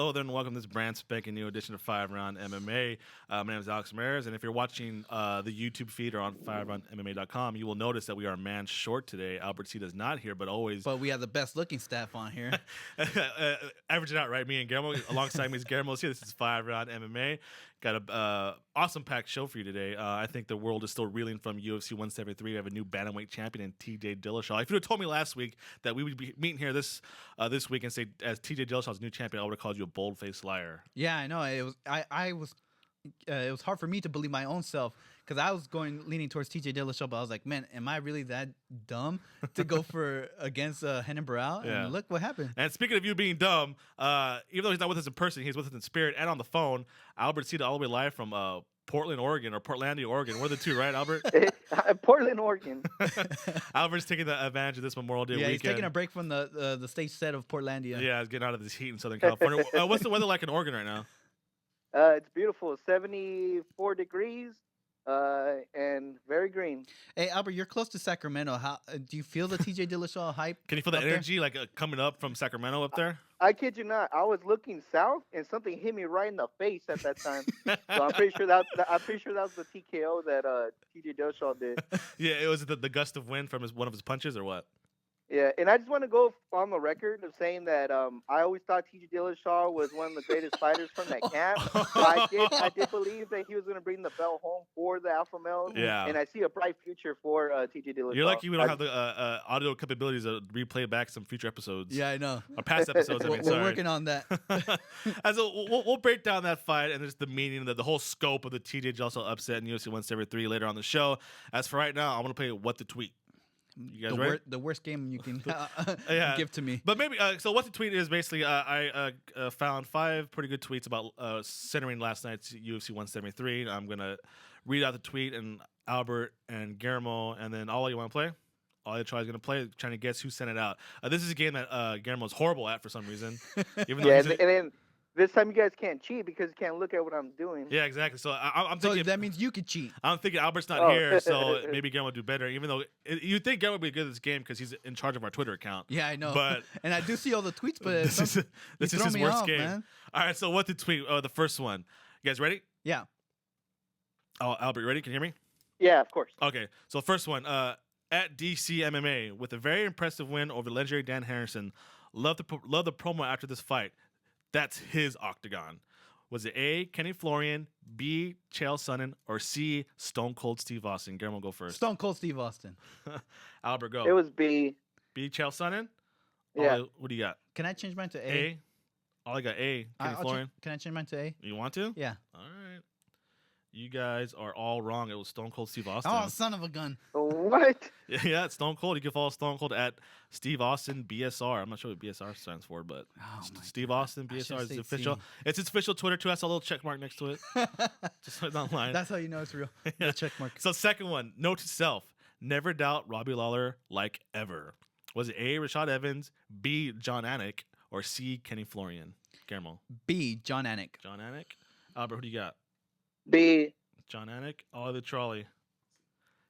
Hello there and welcome to this brand spanking new edition of 5-Round MMA. My name is Alex Ramirez, and if you're watching the YouTube feed or on 5roundmma.com, you will notice that we are a man short today. Albert Cita is not here, but always... But we have the best looking staff on here. Average it out, right? Me and Guillermo. Alongside me is Guillermo's here. This is 5-Round MMA. Got a awesome packed show for you today. I think the world is still reeling from UFC 173. We have a new bantamweight champion in TJ Dillashaw. If you had told me last week that we would be meeting here this week and say as TJ Dillashaw's new champion, I would have called you a bold-faced liar. Yeah, I know. It was hard for me to believe my own self because I was leaning towards TJ Dillashaw, but I was like, man, am I really that dumb to go against Henderson Barao? Yeah. And look what happened. And speaking of you being dumb, even though he's not with us in person, he's with us in spirit and on the phone. Albert Cita, all the way live from Portland, Oregon, or Portlandia, Oregon. We're the two, right, Albert? Portland, Oregon. Albert's taking the advantage of this Memorial Day Yeah, weekend. he's taking a break from the stage set of Portlandia. Yeah, he's getting out of this heat in Southern California. What's the weather like in Oregon right now? It's beautiful, 74 degrees, and very green. Hey, Albert, you're close to Sacramento. How do you feel the TJ Dillashaw hype? Can you feel the energy coming up from Sacramento up there? I kid you not. I was looking south, and something hit me right in the face at that time. So I'm pretty sure that was the TKO that TJ Dillashaw did. Yeah, it was the gust of wind from one of his punches, or what? Yeah, and I just want to go on the record of saying that I always thought TJ Dillashaw was one of the greatest fighters from that camp. I did believe that he was going to bring the belt home for the alpha males. Yeah. And I see a bright future for TJ Dillashaw. You're lucky we don't have the audio capabilities to replay back some future episodes. Yeah, I know. Or past episodes, I mean, sorry. We're working on that. And so we'll break down that fight and just the meaning, the whole scope of the TJ Dillashaw upset in UFC 173 later on the show. As for right now, I want to play What the Tweet. You guys ready? The worst game you can give to me. But maybe, so what the tweet is basically, I found 5 pretty good tweets about centering last night's UFC 173. I'm going to read out the tweet, and Albert and Guillermo, and then all you want to play? All you try is going to play, trying to guess who sent it out. This is a game that Guillermo's horrible at for some reason. Even though and then this time you guys can't cheat because you can't look at what I'm doing. Yeah, exactly. So I'm thinking that means you could cheat. I'm thinking Albert's not here, so maybe Guillermo will do better. Even though you'd think Guillermo would be good at this game because he's in charge of our Twitter account. Yeah, I know. But and I do see all the tweets, but this is his worst game. Man. All right, so what the tweet? The first one. You guys ready? Yeah. Oh, Albert, you ready? Can you hear me? Yeah, of course. Okay, so first one. At DC MMA with a very impressive win over legendary Dan Henderson. Love the promo after this fight. That's his octagon. Was it A, Kenny Florian, B, Chael Sonnen, or C, Stone Cold Steve Austin? Guillermo, go first. Stone Cold Steve Austin. Albert, go. It was B. B, Chael Sonnen? Yeah. What do you got? Can I change mine to A? A? All I got A, Kenny Florian. Can I change mine to A? You want to? Yeah. All right. You guys are all wrong. It was Stone Cold Steve Austin. Oh, son of a gun. What? Yeah, it's Stone Cold. You can follow Stone Cold at Steve Austin BSR. I'm not sure what BSR stands for, but Steve Austin BSR is official. It's his official Twitter too. That's a little check mark next to it. Just so it's not lying. That's how you know it's real. Yeah. The check mark. So second one, note to self: never doubt Robbie Lawler like ever. Was it A, Rashad Evans, B, John Anik, or C, Kenny Florian? Guillermo. B, John Anik. John Anik. Albert, who do you got? B. John Anik. Ollie the Trolley.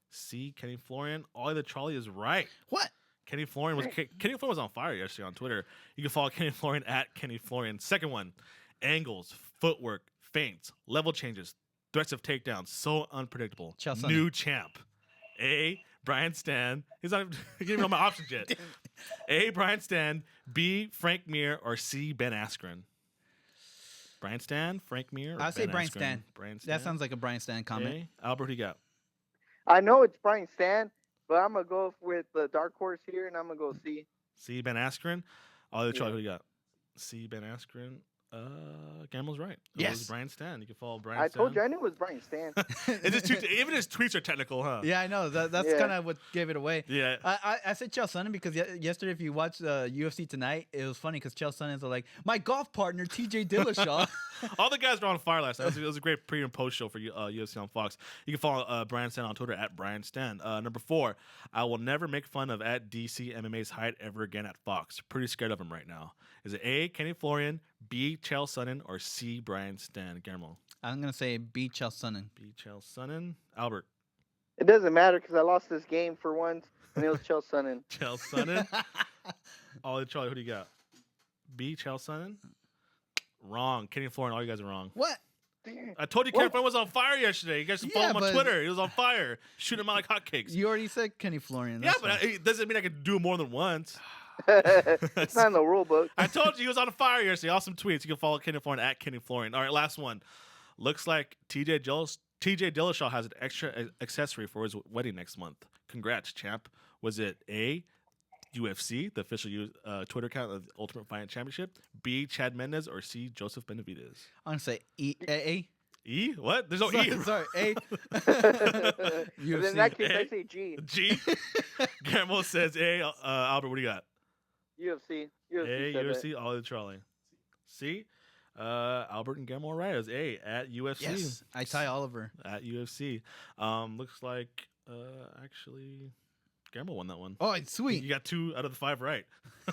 C, Kenny Florian. Ollie the Trolley is right. What? Kenny Florian was on fire yesterday on Twitter. You can follow Kenny Florian at Kenny Florian. Second one, angles, footwork, feints, level changes, threats of takedowns. So unpredictable. Chelsea. New champ. A, Brian Stan. He's not giving me my options yet. A, Brian Stan. B, Frank Mir. Or C, Ben Askren. Brian Stan, Frank Mir. I'll say Brian Stan. Brian Stan. That sounds like a Brian Stan comment. A. Albert, who you got? I know it's Brian Stan, but I'm going to go with the dark horse here, and I'm going to go C. C, Ben Askren. All the Charlie, who you got? C, Ben Askren. Gamble's right. It was Brian Stan. You can follow Brian Stan. I told you, I knew it was Brian Stan. Even his tweets are technical, huh? Yeah, I know. That's kind of what gave it away. Yeah. I said Chael Sonnen because yesterday, if you watched UFC Tonight, it was funny because Chael Sonnen's like, my golf partner, TJ Dillashaw. All the guys were on fire last night. It was a great pre and post show for UFC on Fox. You can follow Brian Stan on Twitter at Brian Stan. Number 4, I will never make fun of at DC MMA's height ever again at Fox. Pretty scared of him right now. Is it A, Kenny Florian, B, Chael Sonnen, or C, Brian Stan? Guillermo. I'm going to say B, Chael Sonnen. B, Chael Sonnen. Albert. It doesn't matter because I lost this game for once, and it was Chael Sonnen. Chael Sonnen. Charlie, who do you got? B, Chael Sonnen. Wrong. Kenny Florian, all you guys are wrong. What? I told you Kenny Florian was on fire yesterday. You guys should follow him on Twitter. He was on fire, shooting him out like hotcakes. You already said Kenny Florian. Yeah, but it doesn't mean I can do it more than once. It's not in the rule book. I told you he was on fire yesterday. Awesome tweets. You can follow Kenny Florian at Kenny Florian. All right, last one. Looks like TJ Dillashaw has an extra accessory for his wedding next month. Congrats, champ. Was it A, UFC, the official Twitter account of the Ultimate Fighting Championship, B, Chad Mendes, or C, Joseph Benavidez? I'm going to say A. E? What? There's no sorry, E. Sorry, A. In that case, I say G. G. Guillermo says A. Albert, what do you got? UFC. A, UFC, all the trolley. C. Albert and Guillermo are right. It was A at UFC. Yes, I tie Oliver. At UFC. Looks like, actually, Guillermo won that one. Oh, it's sweet. You got 2 out of the 5 right.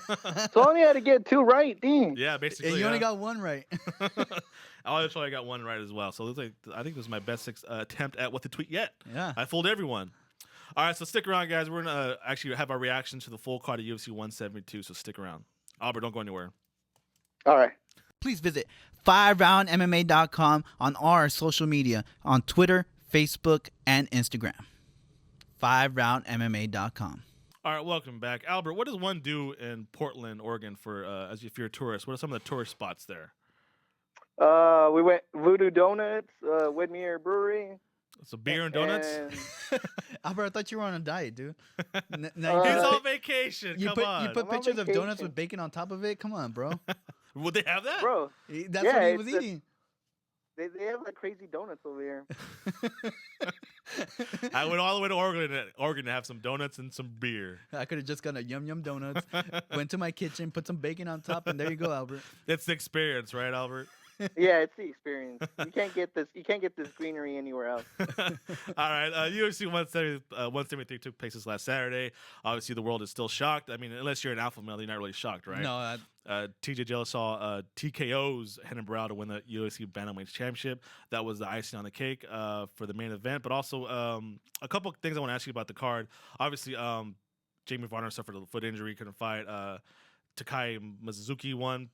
So I only had to get 2 right. Dang. Yeah, basically. And you only got 1 right. I probably got 1 right as well. So it looks like I think this is my best attempt at what to tweet yet. Yeah. I fooled everyone. All right, so stick around, guys. We're gonna actually have our reactions to the full card of UFC 172. So stick around. Albert, don't go anywhere. All right. Please visit 5roundmma.com on our social media on Twitter, Facebook, and Instagram. 5roundmma.com. All right, welcome back, Albert. What does one do in Portland, Oregon, for as if you're a tourist? What are some of the tourist spots there? We went Voodoo Donuts, Whitmere Brewery. So beer and donuts. Albert, I thought you were on a diet, dude. He's on vacation. You Come on. put I'm on pictures of donuts vacation. with bacon on top of it. Come on, bro. Would they have that? Bro, That's Yeah, what he was it's eating. they have like crazy donuts over here. I went all the way to Oregon to have some donuts and some beer. I could have just gotten a Yum Yum Donuts, went to my kitchen, put some bacon on top, and there you go, Albert. It's the experience, right, Albert? Yeah, it's the experience. You can't get this greenery anywhere else. All right, UFC 173 took place this last Saturday. Obviously, the world is still shocked. I mean, unless you're an alpha male, you're not really shocked, right? No, TJ Dillashaw TKO's Henderson Barao to win the UFC Bantamweight Championship. That was the icing on the cake for the main event. But also, a couple of things I want to ask you about the card. Obviously, Jamie Varner suffered a foot injury, couldn't fight. Takai Mizuki won,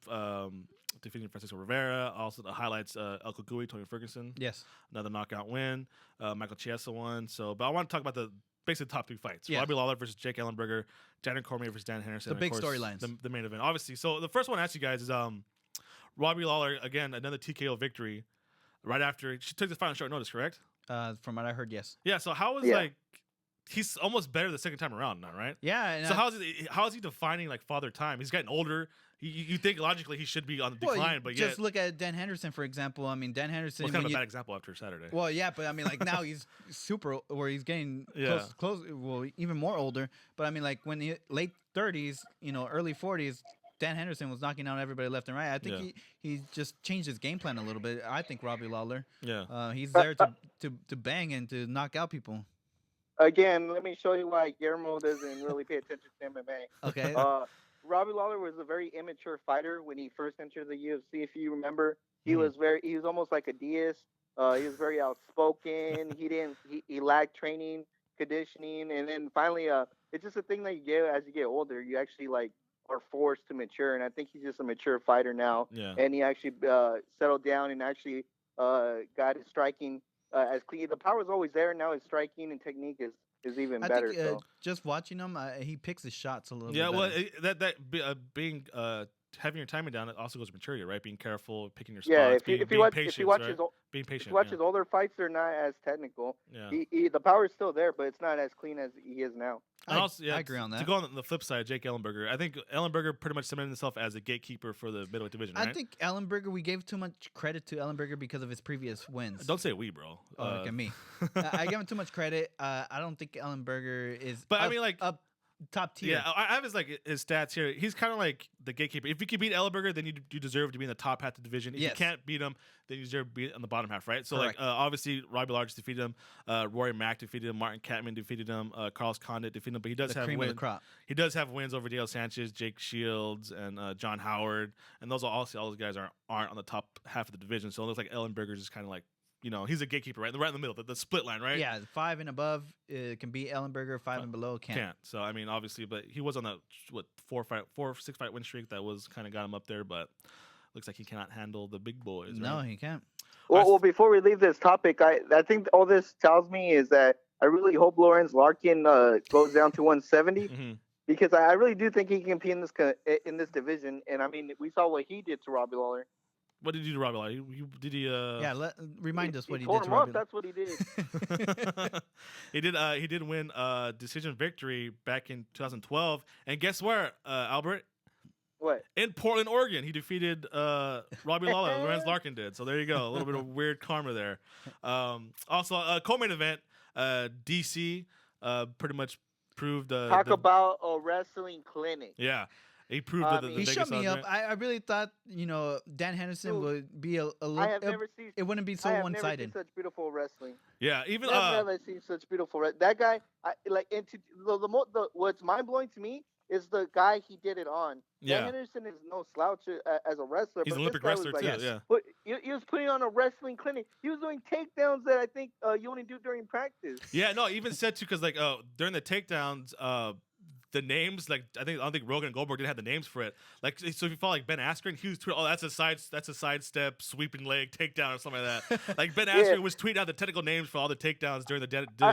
defeating Francisco Rivera. Also, the highlights: El Kugui, Tony Ferguson. yes. Another knockout win. Michael Chiesa won. So, but I want to talk about the basically top 3 fights. Yeah. Robbie Lawler versus Jake Ellenberger. Daniel Cormier versus Dan Henderson. The and big of course, storylines. The main event, obviously. So the first one I ask you guys is Robbie Lawler, again, another TKO victory right after she took the fight on short notice, correct? From what I heard, yes. Yeah, so how is like he's almost better the second time around now, right? Yeah. And So how is he defining like father time? He's getting older. You think logically he should be on the well, decline, but just yet look at Dan Henderson, for example. I mean, Dan Henderson. well, kind of when a bad example after Saturday. Well, yeah, but I mean, like now he's super, where he's getting Yeah. close, well, even more older. But I mean, like when he late 30s, early 40s, Dan Henderson was knocking out everybody left and right. I think he just changed his game plan a little bit. I think Robbie Lawler. Yeah. He's there to bang and to knock out people. Again, let me show you why Guillermo doesn't really pay attention to MMA. Okay. Robbie Lawler was a very immature fighter when he first entered the UFC. If you remember, he was almost like a deist. He was very outspoken. He lacked training, conditioning, and then finally, it's just a thing that you get as you get older. You actually like are forced to mature, and I think he's just a mature fighter now. Yeah. And he actually settled down and actually got his striking as clean. The power is always there. Now his striking and technique is even I better. think just watching him, he picks his shots a little Yeah, bit well, better. being having your timing down, it also goes to maturity, right? Being careful, picking your spots, Yeah, if being you watch patient, his right? Being patient. if you watch his older fights, they're not as technical. Yeah. The power is still there, but it's not as clean as he is now. And also, I agree on that. To go on the flip side, Jake Ellenberger. I think Ellenberger pretty much cemented himself as a gatekeeper for the middleweight division, right? I think Ellenberger, we gave too much credit to Ellenberger because of his previous wins. Don't say we, bro. Oh, okay, me. I give him too much credit. I don't think Ellenberger is But I mean, like, up top tier. Yeah, I have his stats here. He's kind of like the gatekeeper. If you can beat Ellenberger, then you deserve to be in the top half of the division. If you can't beat him, then you deserve to be in the bottom half, right? So, Correct. like, obviously, Robbie Lawler defeated him. Rory Mack defeated him. Martin Kattman defeated him. Carlos Condit defeated him. But he does The have cream of wins. the crop. He does have wins over Dale Sanchez, Jake Shields, and John Howard. And those are all those guys aren't on the top half of the division. So it looks like Ellenberger's just kind of like, he's a gatekeeper, right in the middle, the split line, right? Yeah, 5 and above can be Ellenberger. 5 and below can't. So I mean, obviously, but he was on the 4-6 fight win streak that was kind of got him up there. But looks like he cannot handle the big boys. No, right? he can't. Well, before we leave this topic, I think all this tells me is that I really hope Lawrence Larkin goes down to 170 Mhm. because I really do think he can compete in this division. And I mean, we saw what he did to Robbie Lawler. What did you do to Robbie Lawler? Did he? Yeah, remind us what he tore did to him up. Robbie. That's what he did. He did. He did win decision victory back in 2012, and guess where, Albert? What? In Portland, Oregon, he defeated Robbie Lawler. Lawrence Larkin did. So there you go. A little bit of weird karma there. Also, co-main event, DC pretty much proved. Talk about a wrestling clinic. Yeah. He proved the He Vegas shut me up. argument. I really thought, Dan Henderson Dude, would be a little. I have never seen. It wouldn't be so I have never one-sided. seen such beautiful wrestling. Yeah, even I've never seen such beautiful. That guy, what's mind blowing to me is the guy he did it on. Yeah. Dan Henderson is no slouch as a wrestler. he's but an Olympic this guy was wrestler like, too. Yeah. But he was putting on a wrestling clinic. He was doing takedowns that I think you only do during practice. Yeah, no, even said too because like during the takedowns, the names like I don't think Rogan and Goldberg didn't have the names for it. Like so, if you follow like Ben Askren, he was tweeting, "Oh, that's a sidestep, sweeping leg, takedown, or something like that." Like Ben Askren was tweeting out the technical names for all the takedowns during the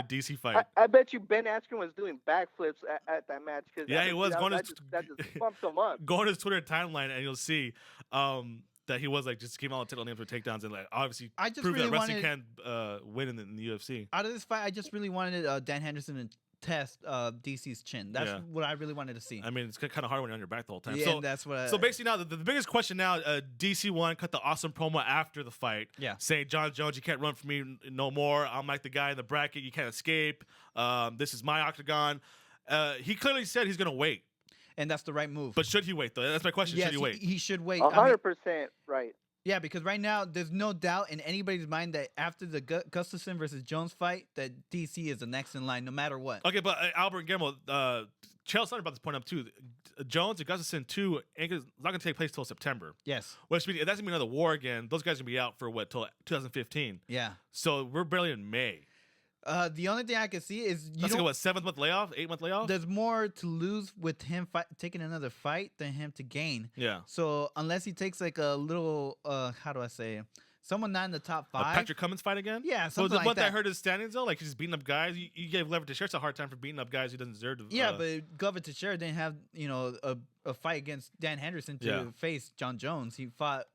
DC fight. I bet you Ben Askren was doing backflips at that match. Yeah, he was going that just bumped him up. Go on his Twitter timeline and you'll see that he was like just giving all the technical names for takedowns and like obviously I just prove really that wrestling wanted- can win in the UFC. Out of this fight, I just really wanted Dan Henderson to test DC's chin. That's Yeah. what I really wanted to see. I mean, it's kind of hard when you're on your back the whole time. Yeah, So and that's what. So basically, now the biggest question now, DC one cut the awesome promo after the fight, Yeah. saying John Jones, you can't run from me no more. I'm like the guy in the bracket, you can't escape. This is my octagon. He clearly said he's gonna wait, and that's the right move. but should he wait though? That's my question. yes, Should he wait? he should wait. 100% right. Yeah, because right now there's no doubt in anybody's mind that after the Gustafsson versus Jones fight, that DC is the next in line, no matter what. Okay, but Albert and Guillermo, Chael Sonnen brought this point up too. Jones and Gustafsson 2 ain't not gonna take place till September. Yes. Which means if that's gonna be another war again. Those guys are gonna be out for what till 2015. Yeah. So we're barely in May. The only thing I can see is That's like what 7th-month layoff, 8-month layoff. there's more to lose with him taking another fight than him to gain. Yeah. So unless he takes like a little, how do I say, someone not in the top A 5. Patrick Cummins fight again? Yeah, So something the one like that hurt his standings though, like he's beating up guys. You gave Glover Teixeira a hard time for beating up guys he doesn't deserve to. Yeah, but Glover Teixeira didn't have a fight against Dan Henderson to face John Jones. He fought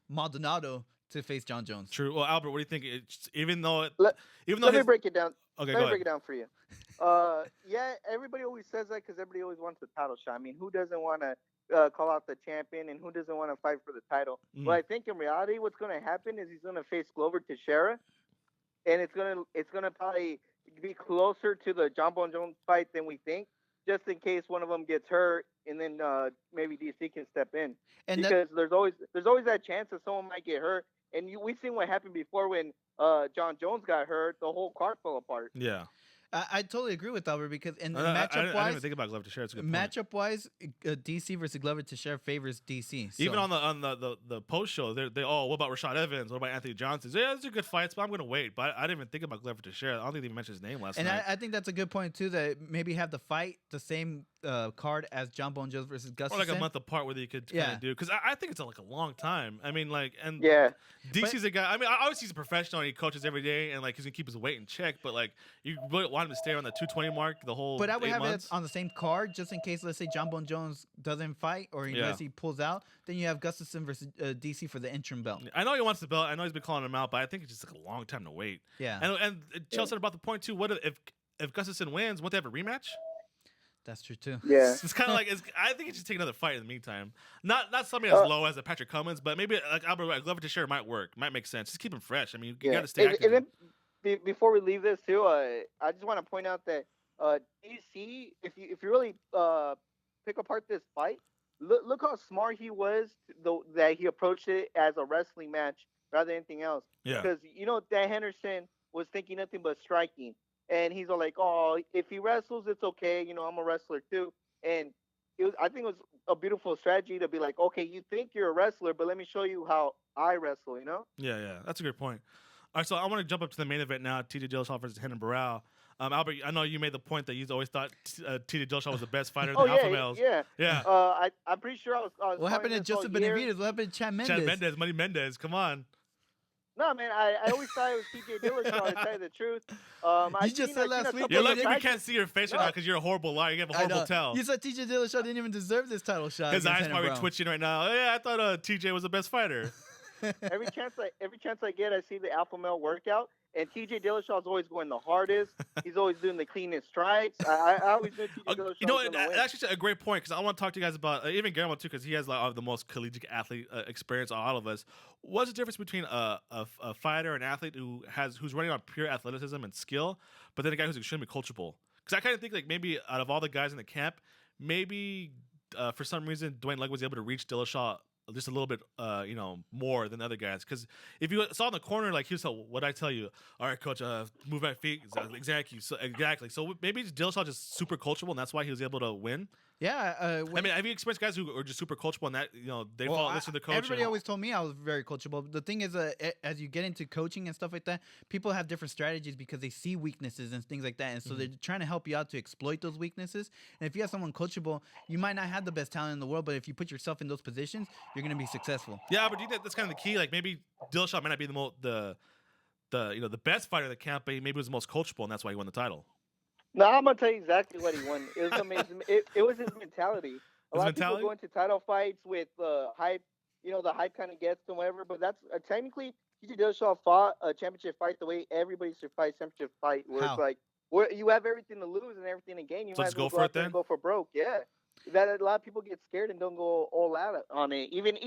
Maldonado to face John Jones. True. Well, Albert, what do you think? Even though Let me his, break it down. okay, Let go me break ahead. it down for you. Yeah, everybody always says that because everybody always wants the title shot. I mean, who doesn't want to call out the champion and who doesn't want to fight for the title? Mm. But I think in reality, what's going to happen is he's going to face Glover Teixeira, and it's gonna probably be closer to the John Bon Jones fight than we think, just in case one of them gets hurt, and then maybe DC can step in. And Because there's always that chance that someone might get hurt, and we've seen what happened before when John Jones got hurt, the whole card fell apart. Yeah. I totally agree with Albert because in I didn't matchup wise, even think about Glover Teixeira. It's a good point. matchup wise, DC versus Glover Teixeira favors DC. So. Even on the post show, they what about Rashad Evans? What about Anthony Johnson? Yeah, those are good fights, but I'm gonna wait. But I didn't even think about Glover Teixeira. I don't think they even mentioned his name last And night. I think that's a good point too. That maybe have the fight the same card as John Bon Jones versus Gustafsson. or like a month apart where you could kind of do, because I think it's like a long time. I mean, like, and Yeah. DC's a guy. I mean, obviously he's a professional and he coaches every day, and like he's gonna keep his weight in check. But like, you really want him to stay around the 220 mark the whole. But I would 8 have months. it on the same card just in case, let's say John Bon Jones doesn't fight or unless he pulls out. Then you have Gustafsson versus DC for the interim belt. I know he wants the belt. I know he's been calling him out, but I think it's just like a long time to wait. Yeah, And Chelsea brought the point too. What if Gustafsson wins? Won't they have a rematch? that's true too. Yeah. It's kind of like I think he should take another fight in the meantime. Not something as low as a Patrick Cummins, but maybe like Albert Glover Teixeira might work. Might make sense. Just keep him fresh. I mean, you got to stay active. And then before we leave this too, I just want to point out that DC, if you really pick apart this fight, look how smart he was. That he approached it as a wrestling match rather than anything else. Yeah. Because Dan Henderson was thinking nothing but striking, and he's all like, "Oh, if he wrestles, it's okay. I'm a wrestler too." And I think it was a beautiful strategy to be like, "Okay, you think you're a wrestler, but let me show you how I wrestle." Yeah, that's a good point. All right, so I want to jump up to the main event now. TJ Dillashaw versus Henderson Barao. Albert, I know you made the point that you always thought TJ Dillashaw was the best fighter in Oh the Alpha yeah, males. yeah. Yeah. I'm pretty sure I was. What happened to Justin Joseph Benavidez? What happened to Chad Mendes? Chad Mendes, Money Mendes, come on. No, man, I always thought it was TJ Dillashaw, to tell you the truth. You just said last week. You're Yeah, lucky we can't see your face right now because you're a horrible liar. You have a horrible tell. You said TJ Dillashaw didn't even deserve this title shot. His eyes probably Brown. twitching right now. Oh, yeah, I thought TJ was the best fighter. every chance I get, I see the alpha male workout, and TJ Dillashaw is always going the hardest. He's always doing the cleanest strikes. I always knew TJ Dillashaw. You know, was gonna win. that's actually a great point because I want to talk to you guys about even Guillermo too because he has like the most collegiate athlete experience of all of us. What's the difference between a fighter, an athlete who's running on pure athleticism and skill, but then a guy who's extremely coachable? Because I kind of think like maybe out of all the guys in the camp, maybe for some reason Dwayne Leg was able to reach Dillashaw just a little bit, more than other guys. Because if you saw in the corner, like he was, what I tell you, all right, coach, move my feet, exactly. So maybe Dillashaw just super coachable, and that's why he was able to win. Yeah. I mean, have you experienced guys who are just super coachable and that they listen to the coach? Everybody always told me I was very coachable. The thing is, as you get into coaching and stuff like that, people have different strategies because they see weaknesses and things like that, and so they're trying to help you out to exploit those weaknesses. And if you have someone coachable, you might not have the best talent in the world, but if you put yourself in those positions, you're going to be successful. Yeah, but do you think that's kind of the key? Like maybe Dillashaw might not be the best fighter in the camp, but he maybe was the most coachable, and that's why he won the title. No, I'm gonna tell you exactly what he won. It was amazing. It was his mentality. A lot of people go into title fights with hype. The hype kind of gets them, whatever. But that's technically TJ Dillashaw fought a championship fight the way everybody should fight a championship fight, where it's like where you have everything to lose and everything to gain. You might as well go out there and go for broke. Yeah, that a lot of people get scared and don't go all out on it. Even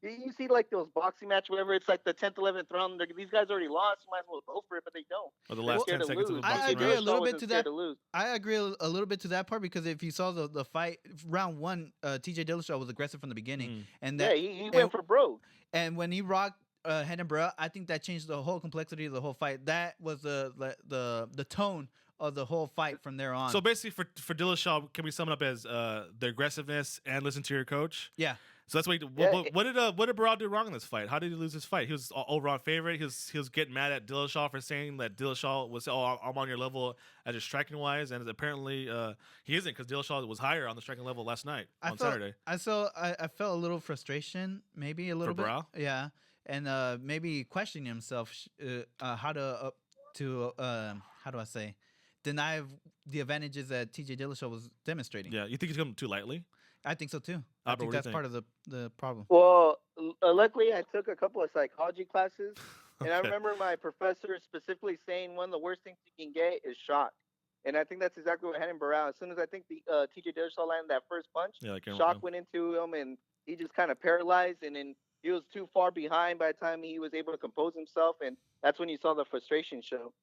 you see like those boxing matches, whatever. It's like the 10th, 11th round. These guys already lost. You might as well go for it, but they don't. Or the last 10 seconds of the boxing I agree round. a little bit to that. I agree a little bit to that part because if you saw the fight round one, TJ Dillashaw was aggressive from the beginning, and that he went for broke. And when he rocked Barao, I think that changed the whole complexity of the whole fight. That was the tone of the whole fight from there on. So basically, for Dillashaw, can we sum it up as the aggressiveness and listen to your coach? Yeah. So that's what did Barao do wrong in this fight? How did he lose his fight? He was overall favorite. He was getting mad at Dillashaw for saying that Dillashaw was, I'm on your level as a striking wise, and apparently he isn't because Dillashaw was higher on the striking level last night on Saturday. I felt a little frustration, maybe a little bit. Barao? Yeah, and maybe questioning himself how do I say, deny the advantages that TJ Dillashaw was demonstrating. Yeah, you think he's going too lightly? I think so too. I think that's part of the problem. Well, luckily I took a couple of psychology classes, and I remember my professor specifically saying one of the worst things you can get is shock. And I think that's exactly what happened to Barao. As soon as I think the TJ Dillashaw landed that first punch, shock went into him, and he just kind of paralyzed, and then he was too far behind by the time he was able to compose himself, and that's when you saw the frustration show.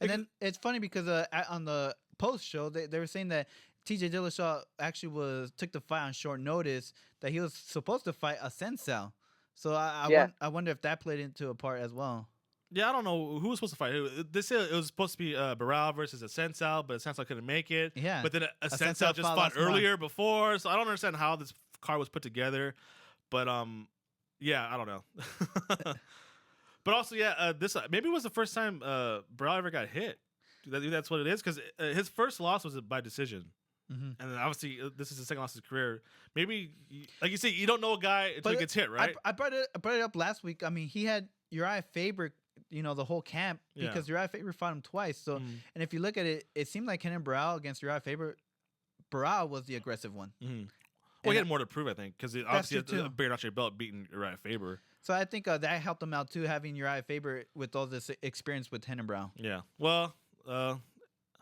And then it's funny because on the post show they were saying that TJ Dillashaw actually took the fight on short notice, that he was supposed to fight a Sensao. So I wonder if that played into a part as well. Yeah, I don't know who was supposed to fight. It was supposed to be Barao versus a Sensao, but a Sensao couldn't make it. Yeah. But then a Sensao just fought earlier before, so I don't understand how this card was put together. But yeah, I don't know. But also, this maybe it was the first time Barao ever got hit. That's what it is, because his first loss was by decision. Mm-hmm. And then obviously this is the second loss of his career. Maybe, like you say, you don't know a guy until he gets hit, right? I brought it up last week. I mean, he had Uriah Faber, the whole camp, because Uriah Faber fought him twice. So, and if you look at it, it seemed like Kenan Barao against Uriah Faber, Barao was the aggressive one. Mm-hmm. Well, he had more to prove, I think, because obviously had a bare notch belt beating Uriah Faber. So I think that helped him out too, having Uriah Faber with all this experience with Kenan Barao. Yeah. Well,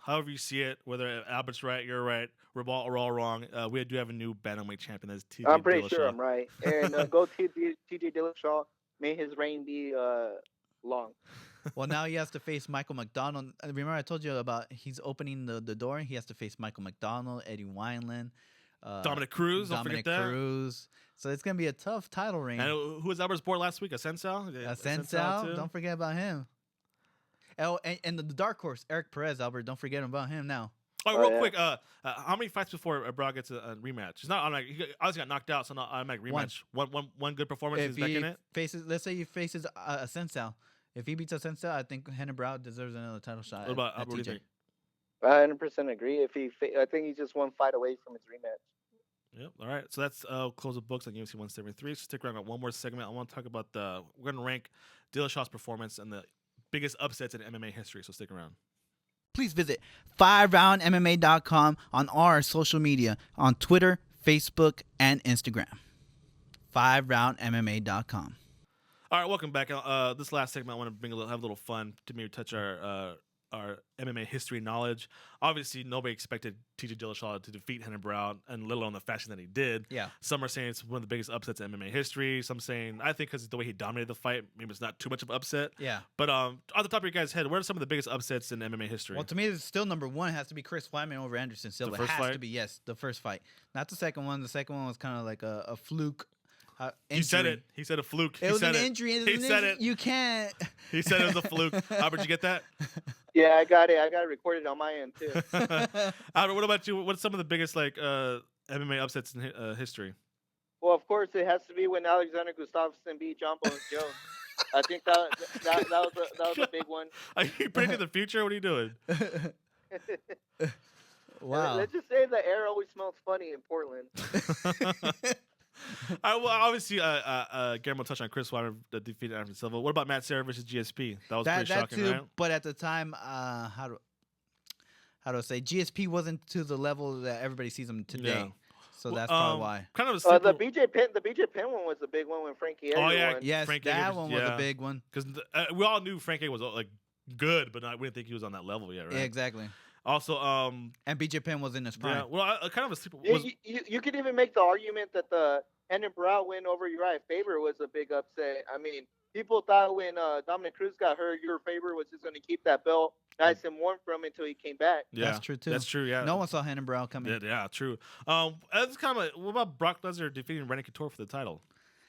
however you see it, whether Albert's right, you're right, we're all wrong. We do have a new bantamweight champion. That's TJ Dillashaw. I'm pretty sure I'm right. And go TJ Dillashaw. May his reign be long. Well, now he has to face Michael McDonald. Remember I told you about he's opening the door. He has to face Michael McDonald, Eddie Wineland. Dominic Cruz. Don't forget that. Cruz. So it's going to be a tough title reign. And who was Albert's board last week? A Sensao? A Sensao. Don't forget about him. Oh, and the dark horse, Eric Perez, Albert. Don't forget about him now. Oh, real quick. How many fights before Barao gets a rematch? It's not automatic. He obviously got knocked out, so not automatic rematch. One good performance is back in it. Let's say he faces a Sensao. If he beats a Sensao, I think Henry Barao deserves another title shot. What do you think? I 100% agree. I think he's just one fight away from his rematch. Yep. All right. So that's close the books on UFC 173. So stick around. Got one more segment. I want to talk about we're going to rank Dillashaw's performance and the biggest upsets in MMA history. So stick around. Please visit 5roundmma.com on our social media on Twitter, Facebook, and Instagram. 5roundmma.com. All right, welcome back. This last segment, I want to have a little fun to maybe touch our MMA history knowledge. Obviously, nobody expected TJ Dillashaw to defeat Henry Barao, and let alone the fashion that he did. Yeah. Some are saying it's one of the biggest upsets in MMA history. Some saying, I think because the way he dominated the fight, maybe it's not too much of an upset. Yeah. But on the top of your guys' head, what are some of the biggest upsets in MMA history? Well, to me, it's still number one. It has to be Chris Weidman over Anderson Silva. first It has fight? to be, yes, the first fight. Not the second one. The second one was kind of like a fluke. He said it. He said a fluke. It He was said an injury. He said it. You can't. He said it was a fluke. Albert, did you get that? Yeah, I got it. I got it recorded on my end too. Albert, what about you? What's some of the biggest MMA upsets in history? Well, of course, it has to be when Alexander Gustafsson beat John Bones Jones. I think that was a big one. Are you predicting the future? What are you doing? Wow. Let's just say the air always smells funny in Portland. Well, obviously, Guillermo touched on Chris Weidman defeated Anderson Silva. What about Matt Serra versus GSP? That was pretty shocking, too, right? But at the time, how do I say, GSP wasn't to the level that everybody sees him today. Yeah. So that's probably why. The BJ Penn one was the big one when Frankie Edgar won. Yes, Frank that Edgar, one was a big one. Because we all knew Frank Edgar was good, but we didn't think he was on that level yet, right? Yeah, exactly. Also, and BJ Penn was in his prime. Yeah, well, kind of a sleeper. You could even make the argument that the Henry Barao win over Uriah Faber was a big upset. I mean, people thought when Dominic Cruz got hurt, Uriah Faber was just going to keep that belt nice and warm from him until he came back. Yeah, that's true too. That's true. Yeah, no one saw Henry Barao coming. Yeah, true. That's kind of what about Brock Lesnar defeating Randy Couture for the title?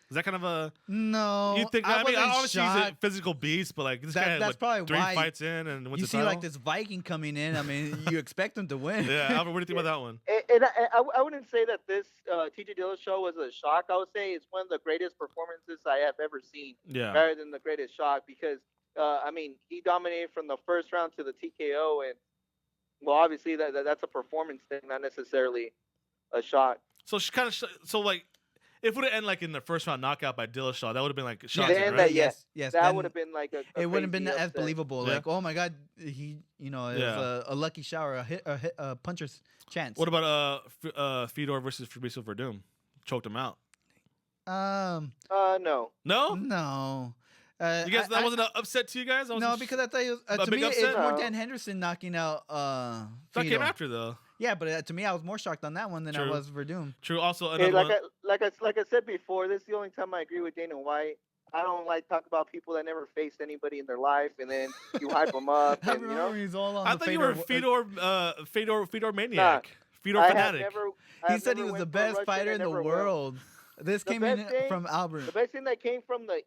Is that kind of a no? You think? I mean, obviously he's a physical beast, but this guy that's probably three why fights in and wins you the see title. this Viking coming in. I mean, you expect him to win. Yeah, Albert, what do you think about that one? And I wouldn't say that this TJ Dillashaw was a shock. I would say it's one of the greatest performances I have ever seen. Yeah. Rather than the greatest shock, because I mean, he dominated from the first round to the TKO, and well, obviously that's a performance thing, not necessarily a shock. So she kind of if it would have ended in the first round knockout by Dillashaw, that would have been shocking, right? Yes. That would have been it wouldn't have been as upset. believable. Yeah. Like, oh my God, he, it was a lucky shower, a puncher's chance. What about Fedor versus Fabricio Verdum? Choked him out. No. No. No. You guys, that wasn't an upset to you guys? No, because I thought it was, to me it's more Dan Henderson knocking out That came after though. Yeah, but to me, I was more shocked on that one than I was Verdum. True. Also, like I said before, this is the only time I agree with Dana White. I don't like talk about people that never faced anybody in their life, and then you hype them up. And, he's all on I thought you were Fedor maniac. Fedor fanatic. He said he was the best fighter in the world. This came in from Albert. The best thing that came from the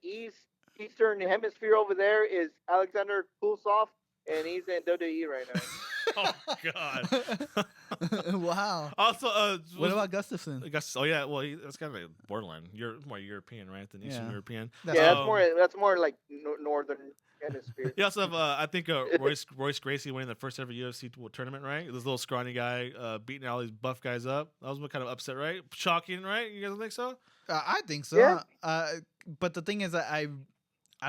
Eastern Hemisphere over there is Alexander Kulsov, and he's in WWE right now. Oh God! Wow. Also, what about Gustafson? Oh yeah, well that's kind of borderline. You're more European, right, than Eastern European. That's more like Northern Hemisphere. You also have I think Royce Gracie winning the first ever UFC tournament, right? This little scrawny guy beating all these buff guys up. That was kind of upset, right? Shocking, right? You guys don't think so? I think so. Yeah. But the thing is, I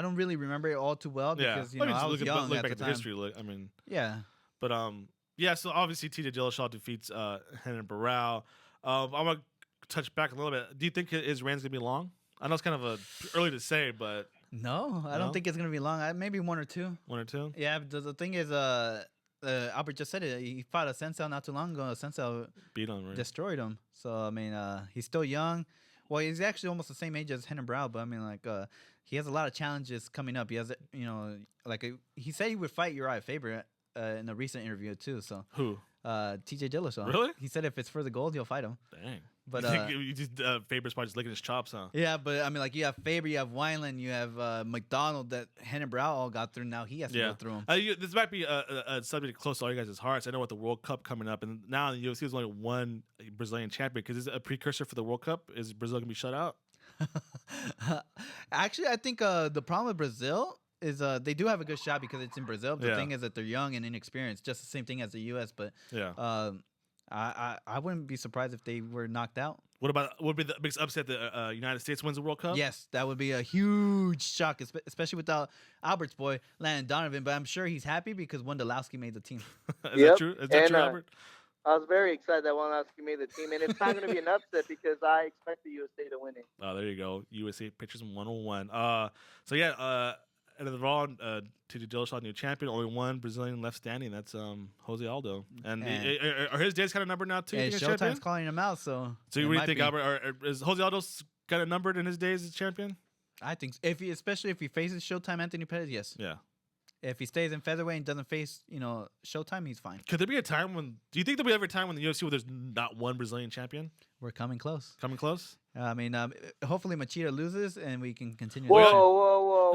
don't really remember it all too well because I was young look at back the at the time. history. I mean, yeah. But so obviously TJ Dillashaw defeats Henry Barao. I'm gonna touch back a little bit. Do you think his reign's gonna be long? I know it's kind of early to say, but no, I don't think it's gonna be long. Maybe one or two. One or two. Yeah. The thing is, Albert just said it. He fought a Sensei not too long ago. Sensei beat him, right? Destroyed him. So I mean, he's still young. Well, he's actually almost the same age as Henry Barao, but I mean, he has a lot of challenges coming up. He has, he said he would fight Uriah Faber in a recent interview too. So who? TJ Dillashaw. Really? He said if it's for the gold, he'll fight him. Dang. But Faber's probably just licking his chops, huh? Yeah, but I mean, you have Faber, you have Wineland, you have McDonald that Henry Barao all got through. Now he has to go through him. This might be a subject close to all you guys' hearts. I know with the World Cup coming up, and now in the UFC there's only one Brazilian champion. Because is it a precursor for the World Cup? Is Brazil gonna be shut out? Actually, I think the problem with Brazil is they do have a good shot because it's in Brazil. The Yeah. thing is that they're young and inexperienced, just the same thing as the U.S. But Yeah. I wouldn't be surprised if they were knocked out. What would be the biggest upset? The United States wins the World Cup? Yes, that would be a huge shock, especially without Albert's boy Landon Donovan. But I'm sure he's happy because Wondolowski made the team. Is that true? Is that And, true, Albert? I was very excited that Wondolowski made the team, and it's not going to be an upset because I expect the USA to win it. Oh, there you go. USA Pictures 101. So yeah, and overall, TJ Dillashaw, new champion, only one Brazilian left standing. That's Jose Aldo. And are his days kind of numbered now too? Yeah, as champion? Showtime's calling him out, so. So you really think Albert is Jose Aldo kind of numbered in his days as champion? I think so. Especially if he faces Showtime Anthony Pettis, yes. Yeah. If he stays in featherweight and doesn't face, Showtime, he's fine. Could there be a time when? Do you think there'll be ever a time when the UFC where there's not one Brazilian champion? We're coming close. Coming close? I mean, hopefully Machida loses and we can continue. Whoa.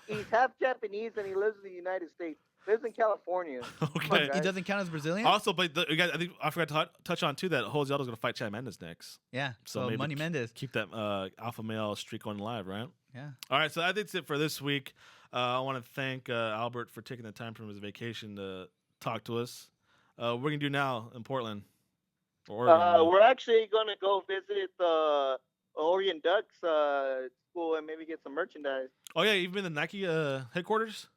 he's half Japanese and he lives in the United States. Lives in California. Okay. He doesn't count as Brazilian? Also, but I think I forgot to touch on too that Jose Aldo's going to fight Chad Mendes next. Yeah. So So maybe Money Mendes. Keep that alpha male streak on live, right? Yeah. All right, so I think that's it for this week. I want to thank Albert for taking the time from his vacation to talk to us. What are we going to do now in Portland? Or Oregon, We're actually going to go visit the Oregon Ducks school and maybe get some merchandise. Oh, yeah, you've been to Nike headquarters?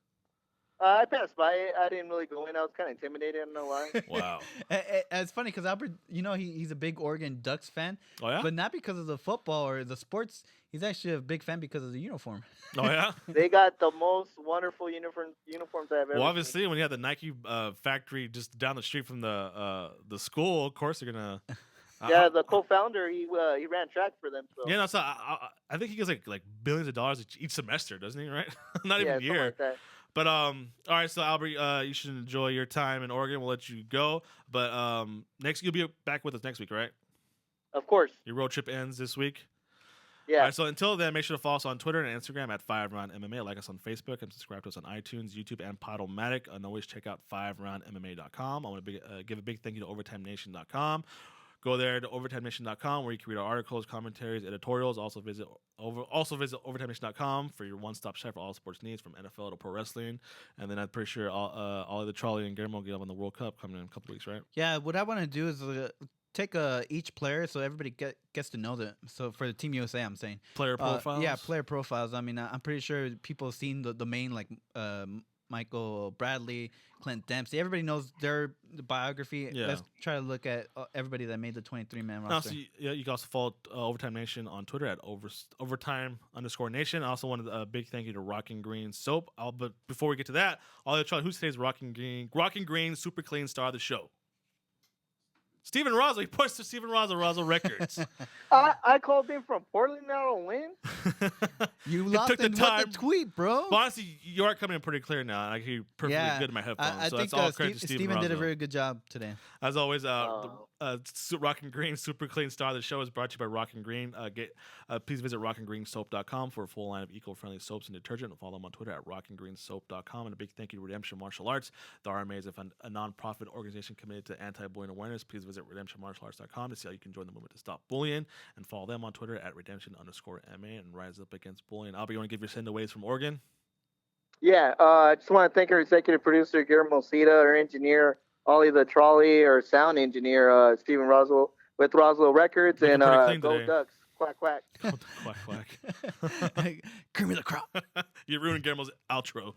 I passed by it. I didn't really go in. I was kind of intimidated. I don't know why. Wow. It's funny because Albert, he's a big Oregon Ducks fan. Oh, yeah? But not because of the football or the sports. He's actually a big fan because of the uniform. Oh, yeah? They got the most wonderful uniforms I've ever Well, seen. obviously, when you have the Nike factory just down the street from the school, of course they're going to... Yeah, the co-founder, he ran track for them. So. Yeah, no, so I think he gets like billions of dollars each semester, doesn't he? Right? Not even something year. like that. But all right. So Albert, you should enjoy your time in Oregon. We'll let you go. But next, you'll be back with us next week, right? Of course. Your road trip ends this week. Yeah. All right. So until then, make sure to follow us on Twitter and Instagram at 5RoundMMA. Like us on Facebook and subscribe to us on iTunes, YouTube, and Podomatic. And always check out 5RoundMMA.com. I want to give a big thank you to OvertimeNation.com. Go there to OvertimeNation.com where you can read our articles, commentaries, editorials. Also visit OvertimeNation.com for your one-stop shop for all sports needs from NFL to pro wrestling. And then I'm pretty sure all of the Charlie and Guillermo get up on the World Cup coming in a couple weeks, right? Yeah, what I want to do is take each player so everybody gets to know them. So for the Team USA, I'm saying. Player profiles? Yeah, player profiles. I mean, I'm pretty sure people have seen the main, like Michael Bradley, Clint Dempsey. Everybody knows their biography. Yeah. Let's try to look at everybody that made the 23-man roster. Also, you can also follow Overtime Nation on Twitter at overtime_nation. I also wanted a big thank you to Rockin' Green Soap. But before we get to that, I'll try who's today's Rockin' Green Super Clean Star of the show. Steven Rosal. He points to Steven Rosal Records. I called him from Portland. I don't win. You lost took the in time. what the tweet, bro. But honestly, you are coming in pretty clear now. I hear you perfectly Yeah, good in my headphones. I So think that's all credit to Steven did a Rosal. very good job today. As always, Rockin' Green Super Clean Star of the show is brought to you by Rockin' Green. Please visit rockandgreensoap.com for a full line of eco-friendly soaps and detergent. And follow them on Twitter at rockandgreensoap.com. And a big thank you to Redemption Martial Arts. The RMA is a non-profit organization committed to anti-bullying awareness. Please visit redemptionmartialarts.com to see how you can join the movement to stop bullying. And follow them on Twitter at redemption_MA and rise up against bullying. Albert, you want to give your send-aways from Oregon? Yeah, I just want to thank our executive producer, Guillermo Cita, our engineer, Ollie the Trolley, our sound engineer, Steven Roswell, with Roswell Records, Looking and pretty clean Go today. Ducks. Quack, quack. Quack, quack. Kermit the Crop. You ruined Guillermo's outro.